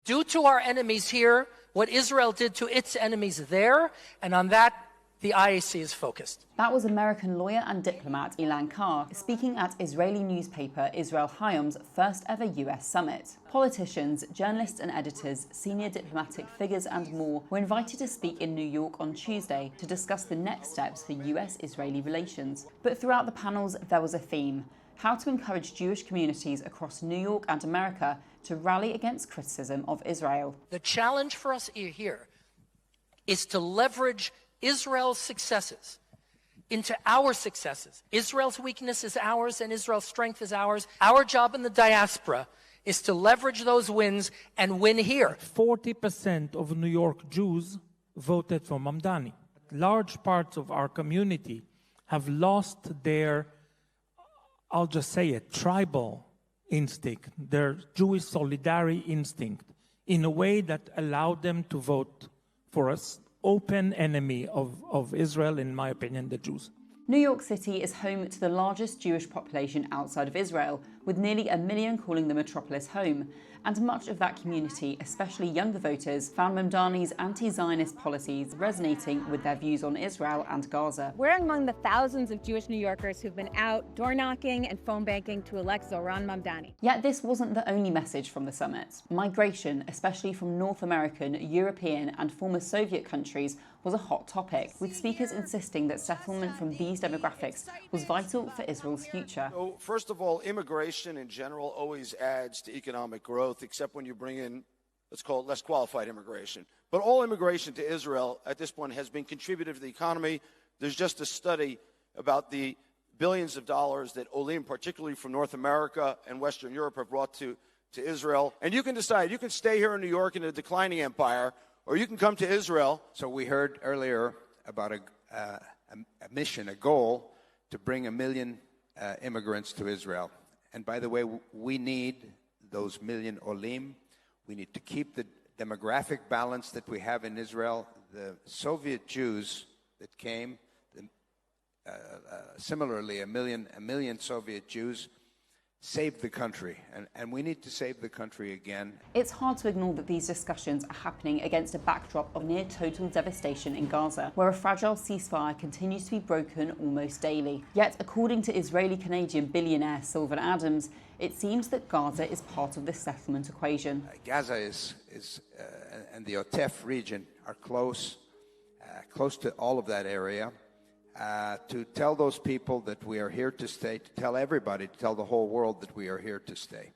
Do to our enemies here what Israel did to its enemies there, and on that, the IAC is focused. That was American lawyer and diplomat Elan Carr speaking at Israeli newspaper Israel Hayom's first ever US summit. Politicians, journalists and editors, senior diplomatic figures and more were invited to speak in New York on Tuesday to discuss the next steps for US-Israeli relations. But throughout the panels there was a theme: how to encourage Jewish communities across New York and America to rally against criticism of Israel. The challenge for us here is to leverage Israel's successes into our successes. Israel's weakness is ours and Israel's strength is ours. Our job in the diaspora is to leverage those wins and win here. 40% of New York Jews voted for Mamdani. Large parts of our community have lost their, I'll just say it, tribal instinct, their Jewish solidarity instinct, in a way that allowed them to vote for us. Open enemy of Israel, in my opinion, the Jews. New York City is home to the largest Jewish population outside of Israel, with nearly 1 million calling the metropolis home. And much of that community, especially younger voters, found Mamdani's anti-Zionist policies resonating with their views on Israel and Gaza. We're among the thousands of Jewish New Yorkers who've been out door knocking and phone banking to elect Zohran Mamdani. Yet this wasn't the only message from the summit. Migration, especially from North American, European and former Soviet countries, was a hot topic, with speakers insisting that settlement from these demographics was vital for Israel's future. So, first of all, immigration in general always adds to economic growth, except when you bring in, let's call it less qualified immigration. But all immigration to Israel at this point has been contributive to the economy. There's just a study about the billions of dollars that olim, particularly from North America and Western Europe, have brought to Israel. And you can decide, you can stay here in New York in a declining empire, or you can come to Israel. So we heard earlier about a mission, a goal to bring 1 million immigrants to Israel. And by the way, we need those 1 million olim. We need to keep the demographic balance that we have in Israel. The Soviet Jews that came, similarly, 1 million Soviet Jews, saved the country, and we need to save the country again. It's hard to ignore that these discussions are happening against a backdrop of near total devastation in Gaza, where a fragile ceasefire continues to be broken almost daily. Yet, according to Israeli-Canadian billionaire Sylvan Adams, it seems that Gaza is part of this settlement equation. Gaza and the Otef region are close to all of that area. To tell those people that we are here to stay, to tell everybody, to tell the whole world that we are here to stay.